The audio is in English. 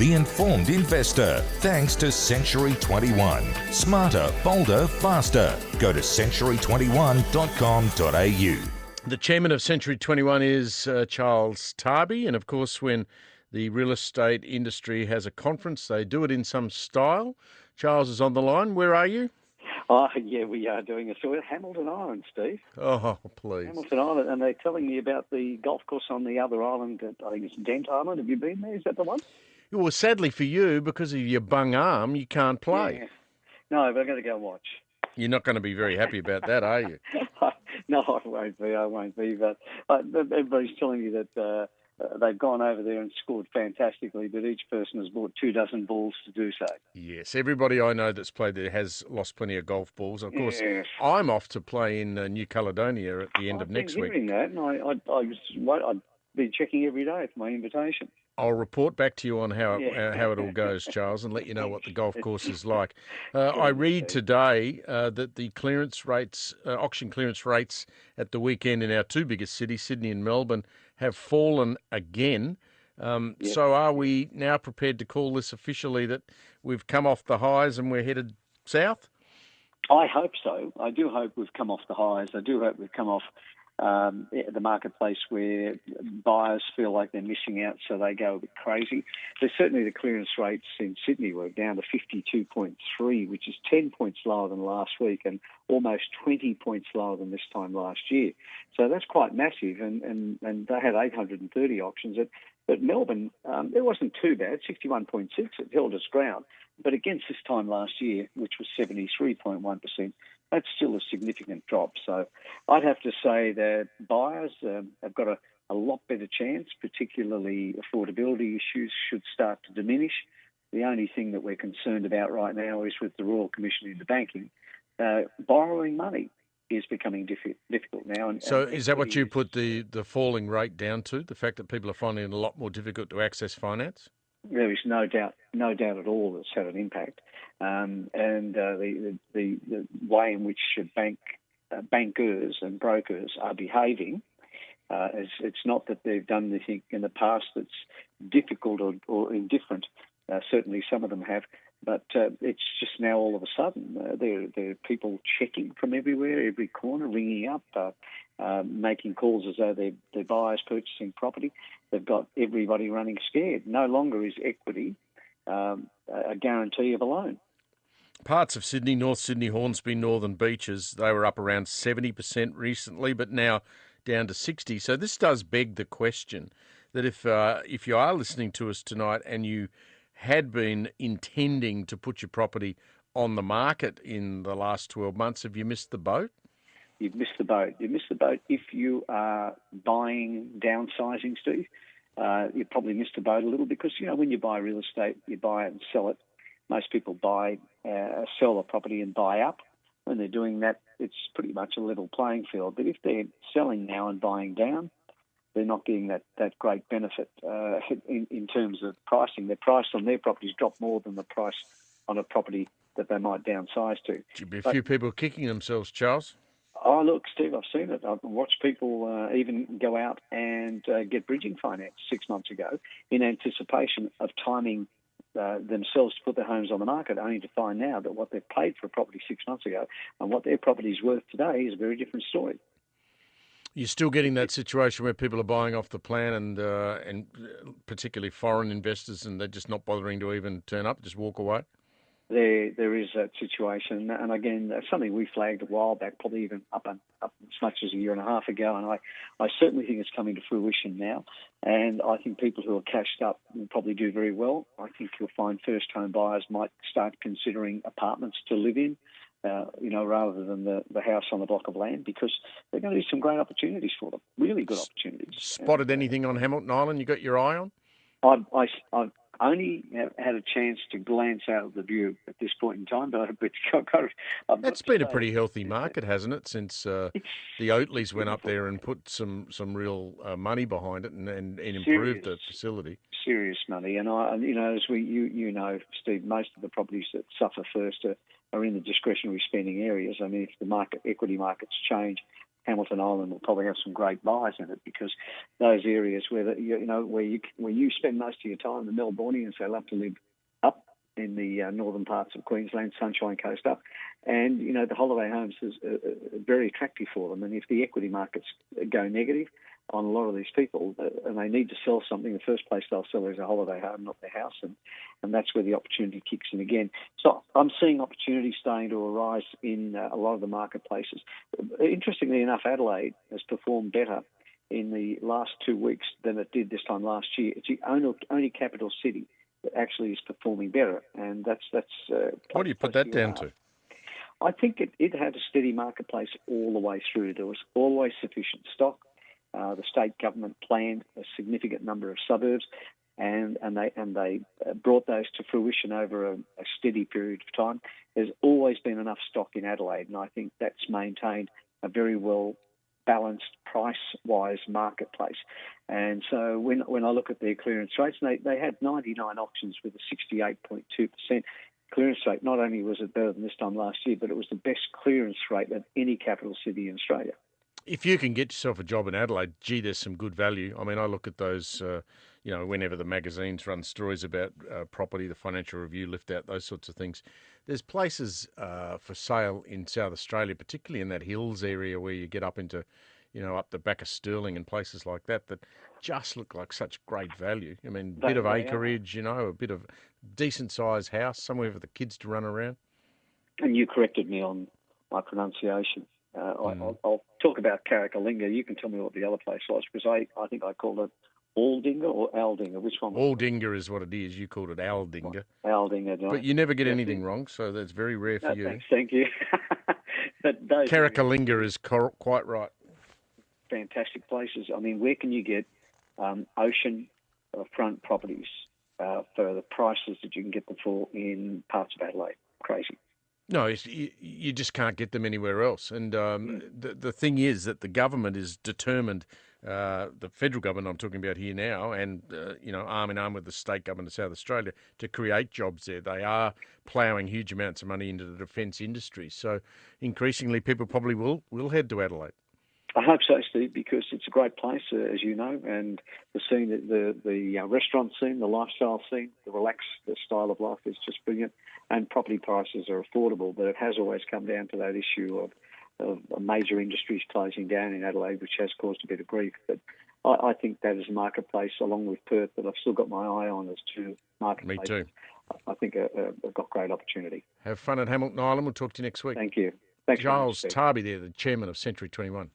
the informed investor. Thanks to Century 21. Smarter, bolder, faster. Go to century21.com.au. The chairman of Century 21 is Charles Tarbey, and of course when the real estate industry has a conference, they do it in some style. Charles is on the line. Where are you? Oh, yeah, we are doing a tour at Hamilton Island, Steve. Oh, please. Hamilton Island, and they're telling me about the golf course on the other island. I think it's Dent Island. Have you been there? Is that the one? Well, sadly for you, because of your bung arm, you can't play. Yeah. No, but I'm going to go and watch. You're not going to be very happy about that, are you? No, I won't be. But everybody's telling me that they've gone over there and scored fantastically, but each person has bought 24 balls to do so. Yes, everybody I know that's played there has lost plenty of golf balls. Of course, yes. I'm off to play in New Caledonia at the end of next week. I've been hearing that, and I've been checking every day for my invitation. I'll report back to you on how it all goes, Charles, and let you know what the golf course is like. I read today that the clearance rates, auction clearance rates at the weekend in our two biggest cities, Sydney and Melbourne, have fallen again. So are we now prepared to call this officially that we've come off the highs and we're headed south? I hope so. I do hope we've come off the highs. I do hope we've come off the marketplace where buyers feel like they're missing out, so they go a bit crazy. There's certainly the clearance rates in Sydney were down to 52.3, which is 10 points lower than last week and almost 20 points lower than this time last year. So that's quite massive, and they had 830 auctions. But Melbourne, it wasn't too bad, 61.6. It held its ground. But against this time last year, which was 73.1%, that's still a significant drop. So I'd have to say that buyers have got a lot better chance, particularly affordability issues should start to diminish. The only thing that we're concerned about right now is with the Royal Commission into banking, borrowing money is becoming difficult now. So is that what you put the falling rate down to, the fact that people are finding it a lot more difficult to access finance? There is no doubt at all that's had an impact, and the way in which bankers and brokers are behaving. It's not that they've done anything in the past that's difficult or indifferent. Certainly, some of them have, but it's just now all of a sudden there are people checking from everywhere, every corner, ringing up, making calls as though they're buyers purchasing property. They've got everybody running scared. No longer is equity a guarantee of a loan. Parts of Sydney, North Sydney, Hornsby, Northern Beaches, they were up around 70% recently, but now down to 60%. So this does beg the question that if you are listening to us tonight and you had been intending to put your property on the market in the last 12 months, have you missed the boat? You've missed the boat. You've missed the boat if you are buying downsizing, Steve. You probably missed the boat a little because, when you buy real estate, you buy it and sell it. Most people sell a property and buy up. When they're doing that, it's pretty much a level playing field. But if they're selling now and buying down, they're not getting that great benefit in terms of pricing. The price on their properties drop more than the price on a property that they might downsize to. Should be a few people kicking themselves, Charles. Oh, look, Steve, I've seen it. I've watched people even go out and get bridging finance 6 months ago in anticipation of timing themselves to put their homes on the market, only to find now that what they've paid for a property 6 months ago and what their property is worth today is a very different story. You're still getting that situation where people are buying off the plan and particularly foreign investors, and they're just not bothering to even turn up, just walk away? There is that situation, and again, that's something we flagged a while back, probably even up as much as a year and a half ago, and I certainly think it's coming to fruition now, and I think people who are cashed up will probably do very well. I think you'll find first home buyers might start considering apartments to live in, rather than the house on the block of land, because there are going to be some great opportunities for them, really good opportunities. Spotted anything on Hamilton Island you got your eye on? I've only had a chance to glance out of the view at this point in time, but That's been a pretty healthy market, hasn't it, since the Oatleys went up there and put some real money behind it and improved the facility. Serious money, and as Steve, most of the properties that suffer first are in the discretionary spending areas. I mean, if the equity markets change, Hamilton Island will probably have some great buys in it, because those areas where where you spend most of your time, the Melbourneians, they love to live up in the northern parts of Queensland, Sunshine Coast up, and the holiday homes is very attractive for them. And if the equity markets go negative on a lot of these people, and they need to sell something, the first place they'll sell is a holiday home, not their house, and that's where the opportunity kicks in again. So I'm seeing opportunities starting to arise in a lot of the marketplaces. Interestingly enough, Adelaide has performed better in the last 2 weeks than it did this time last year. It's the only capital city that actually is performing better, and that's. What do you put that down to? I think it had a steady marketplace all the way through. There was always sufficient stock. The state government planned a significant number of suburbs, and they brought those to fruition over a steady period of time. There's always been enough stock in Adelaide, and I think that's maintained a very well balanced price-wise marketplace. And so when I look at their clearance rates, they had 99 auctions with a 68.2% clearance rate. Not only was it better than this time last year, but it was the best clearance rate of any capital city in Australia. If you can get yourself a job in Adelaide, gee, there's some good value. I mean, I look at those, whenever the magazines run stories about property, the Financial Review lift out, those sorts of things. There's places for sale in South Australia, particularly in that hills area where you get up into, up the back of Stirling and places like that just look like such great value. I mean, a bit of acreage, a bit of decent-sized house, somewhere for the kids to run around. And you corrected me on my pronunciation. I'll talk about Carricalinga. You can tell me what the other place was, because I think I called it Aldinga or Aldinga. Which one? Aldinga is what it is. You called it Aldinga. Aldinga. But you never get anything wrong, so that's very rare for you. Thank you. But Carricalinga is quite right. Fantastic places. I mean, where can you get ocean front properties for the prices that you can get them for in parts of Adelaide? Crazy. No, you just can't get them anywhere else. And the thing is that the government is determined, the federal government I'm talking about here now, and, arm in arm with the state government of South Australia, to create jobs there. They are ploughing huge amounts of money into the defence industry. So increasingly people probably will head to Adelaide. I hope so, Steve, because it's a great place, as you know, and the scene, the restaurant scene, the lifestyle scene, the relaxed style of life is just brilliant, and property prices are affordable. But it has always come down to that issue of major industries closing down in Adelaide, which has caused a bit of grief. But I think that is a marketplace, along with Perth, that I've still got my eye on as two marketplaces. Me too. I think I've got great opportunity. Have fun at Hamilton Island. We'll talk to you next week. Thank you. Thanks, Charles Tarbey there, the chairman of Century 21.